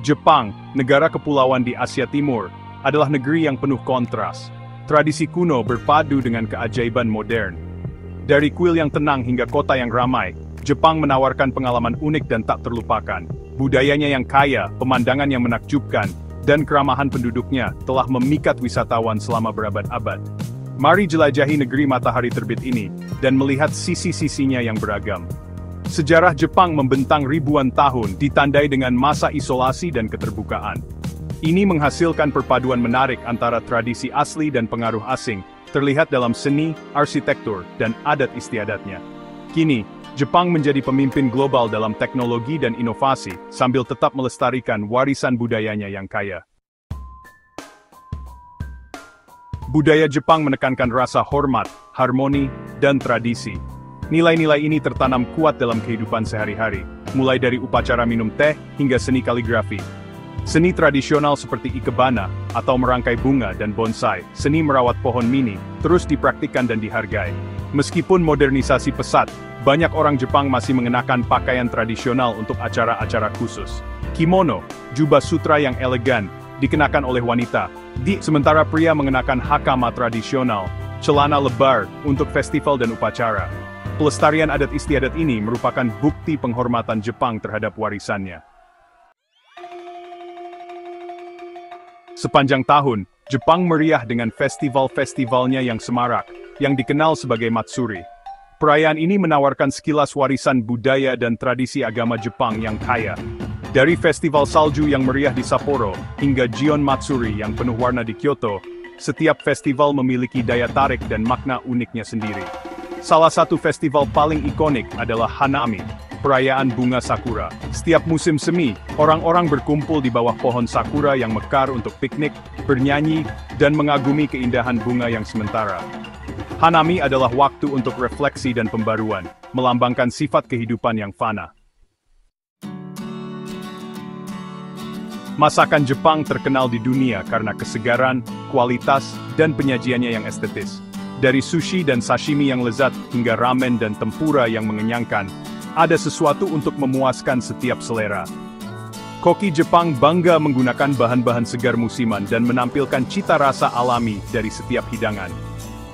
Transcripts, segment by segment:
Jepang, negara kepulauan di Asia Timur, adalah negeri yang penuh kontras. Tradisi kuno berpadu dengan keajaiban modern. Dari kuil yang tenang hingga kota yang ramai, Jepang menawarkan pengalaman unik dan tak terlupakan. Budayanya yang kaya, pemandangan yang menakjubkan, dan keramahan penduduknya telah memikat wisatawan selama berabad-abad. Mari jelajahi negeri matahari terbit ini, dan melihat sisi-sisinya yang beragam. Sejarah Jepang membentang ribuan tahun, ditandai dengan masa isolasi dan keterbukaan. Ini menghasilkan perpaduan menarik antara tradisi asli dan pengaruh asing, terlihat dalam seni, arsitektur, dan adat istiadatnya. Kini, Jepang menjadi pemimpin global dalam teknologi dan inovasi, sambil tetap melestarikan warisan budayanya yang kaya. Budaya Jepang menekankan rasa hormat, harmoni, dan tradisi. Nilai-nilai ini tertanam kuat dalam kehidupan sehari-hari, mulai dari upacara minum teh hingga seni kaligrafi. Seni tradisional seperti ikebana, atau merangkai bunga dan bonsai, seni merawat pohon mini, terus dipraktikkan dan dihargai. Meskipun modernisasi pesat, banyak orang Jepang masih mengenakan pakaian tradisional untuk acara-acara khusus. Kimono, jubah sutra yang elegan, dikenakan oleh wanita, sementara pria mengenakan hakama tradisional, celana lebar, untuk festival dan upacara. Pelestarian adat istiadat ini merupakan bukti penghormatan Jepang terhadap warisannya. Sepanjang tahun, Jepang meriah dengan festival-festivalnya yang semarak, yang dikenal sebagai Matsuri. Perayaan ini menawarkan sekilas warisan budaya dan tradisi agama Jepang yang kaya. Dari festival salju yang meriah di Sapporo, hingga Gion Matsuri yang penuh warna di Kyoto, setiap festival memiliki daya tarik dan makna uniknya sendiri. Salah satu festival paling ikonik adalah Hanami, perayaan bunga sakura. Setiap musim semi, orang-orang berkumpul di bawah pohon sakura yang mekar untuk piknik, bernyanyi, dan mengagumi keindahan bunga yang sementara. Hanami adalah waktu untuk refleksi dan pembaruan, melambangkan sifat kehidupan yang fana. Masakan Jepang terkenal di dunia karena kesegaran, kualitas, dan penyajiannya yang estetis. Dari sushi dan sashimi yang lezat hingga ramen dan tempura yang mengenyangkan, ada sesuatu untuk memuaskan setiap selera. Koki Jepang bangga menggunakan bahan-bahan segar musiman dan menampilkan cita rasa alami dari setiap hidangan.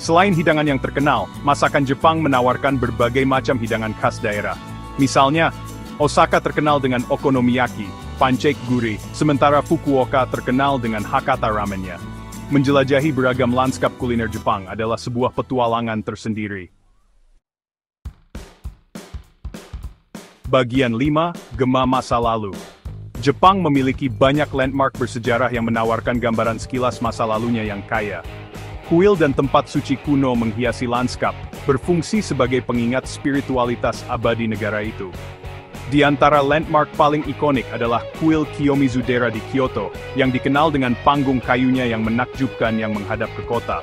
Selain hidangan yang terkenal, masakan Jepang menawarkan berbagai macam hidangan khas daerah. Misalnya, Osaka terkenal dengan okonomiyaki, pancake gurih, sementara Fukuoka terkenal dengan Hakata ramennya. Menjelajahi beragam lanskap kuliner Jepang adalah sebuah petualangan tersendiri. Bagian 5, Gema Masa Lalu. Jepang memiliki banyak landmark bersejarah yang menawarkan gambaran sekilas masa lalunya yang kaya. Kuil dan tempat suci kuno menghiasi lanskap, berfungsi sebagai pengingat spiritualitas abadi negara itu. Di antara landmark paling ikonik adalah kuil Kiyomizu-dera di Kyoto, yang dikenal dengan panggung kayunya yang menakjubkan yang menghadap ke kota.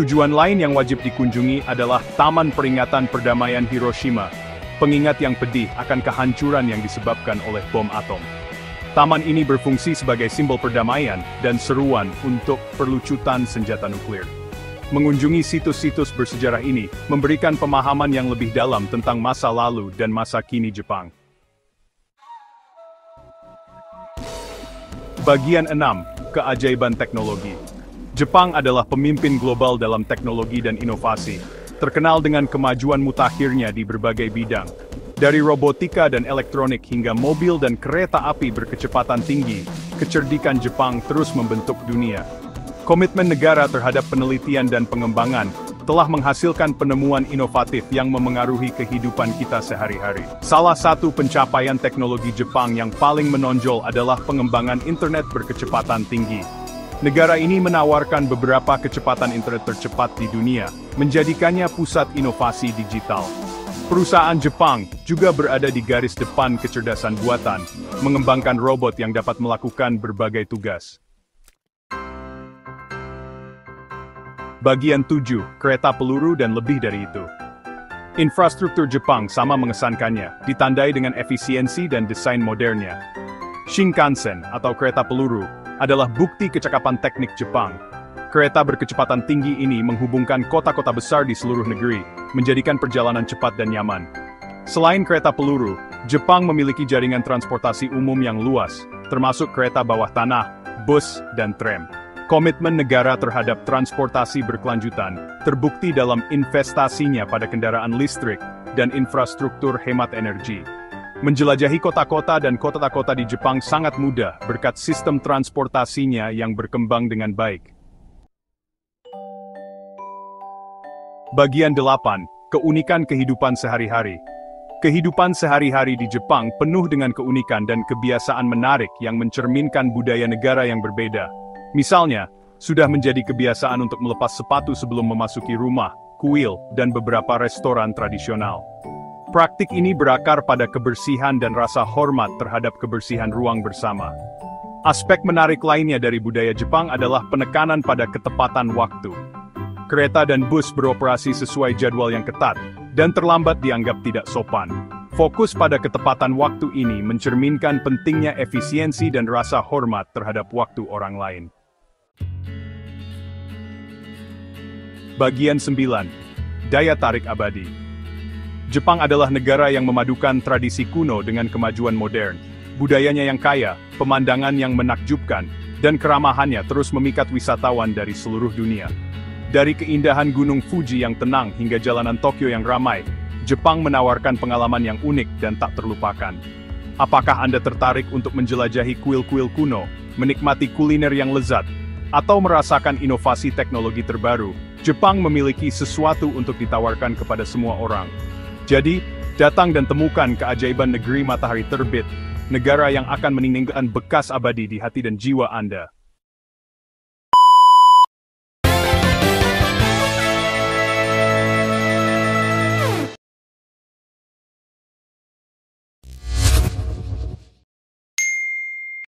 Tujuan lain yang wajib dikunjungi adalah Taman Peringatan Perdamaian Hiroshima, pengingat yang pedih akan kehancuran yang disebabkan oleh bom atom. Taman ini berfungsi sebagai simbol perdamaian dan seruan untuk perlucutan senjata nuklir. Mengunjungi situs-situs bersejarah ini memberikan pemahaman yang lebih dalam tentang masa lalu dan masa kini Jepang. Bagian 6, Keajaiban Teknologi. Jepang adalah pemimpin global dalam teknologi dan inovasi, terkenal dengan kemajuan mutakhirnya di berbagai bidang. Dari robotika dan elektronik hingga mobil dan kereta api berkecepatan tinggi, kecerdikan Jepang terus membentuk dunia. Komitmen negara terhadap penelitian dan pengembangan telah menghasilkan penemuan inovatif yang memengaruhi kehidupan kita sehari-hari. Salah satu pencapaian teknologi Jepang yang paling menonjol adalah pengembangan internet berkecepatan tinggi. Negara ini menawarkan beberapa kecepatan internet tercepat di dunia, menjadikannya pusat inovasi digital. Perusahaan Jepang juga berada di garis depan kecerdasan buatan, mengembangkan robot yang dapat melakukan berbagai tugas. Bagian 7, Kereta peluru dan lebih dari itu. Infrastruktur Jepang sama mengesankannya, ditandai dengan efisiensi dan desain modernnya. Shinkansen, atau kereta peluru, adalah bukti kecakapan teknik Jepang. Kereta berkecepatan tinggi ini menghubungkan kota-kota besar di seluruh negeri, menjadikan perjalanan cepat dan nyaman. Selain kereta peluru, Jepang memiliki jaringan transportasi umum yang luas, termasuk kereta bawah tanah, bus, dan tram. Komitmen negara terhadap transportasi berkelanjutan terbukti dalam investasinya pada kendaraan listrik dan infrastruktur hemat energi. Menjelajahi kota-kota dan kota-kota di Jepang sangat mudah berkat sistem transportasinya yang berkembang dengan baik. Bagian 8. Keunikan kehidupan sehari-hari. Kehidupan sehari-hari di Jepang penuh dengan keunikan dan kebiasaan menarik yang mencerminkan budaya negara yang berbeda. Misalnya, sudah menjadi kebiasaan untuk melepas sepatu sebelum memasuki rumah, kuil, dan beberapa restoran tradisional. Praktik ini berakar pada kebersihan dan rasa hormat terhadap kebersihan ruang bersama. Aspek menarik lainnya dari budaya Jepang adalah penekanan pada ketepatan waktu. Kereta dan bus beroperasi sesuai jadwal yang ketat, dan terlambat dianggap tidak sopan. Fokus pada ketepatan waktu ini mencerminkan pentingnya efisiensi dan rasa hormat terhadap waktu orang lain. Bagian 9. Daya tarik abadi. Jepang adalah negara yang memadukan tradisi kuno dengan kemajuan modern. Budayanya yang kaya, pemandangan yang menakjubkan, dan keramahannya terus memikat wisatawan dari seluruh dunia. Dari keindahan Gunung Fuji yang tenang hingga jalanan Tokyo yang ramai, Jepang menawarkan pengalaman yang unik dan tak terlupakan. Apakah Anda tertarik untuk menjelajahi kuil-kuil kuno, menikmati kuliner yang lezat, atau merasakan inovasi teknologi terbaru? Jepang memiliki sesuatu untuk ditawarkan kepada semua orang. Jadi, datang dan temukan keajaiban negeri matahari terbit, negara yang akan meninggalkan bekas abadi di hati dan jiwa Anda.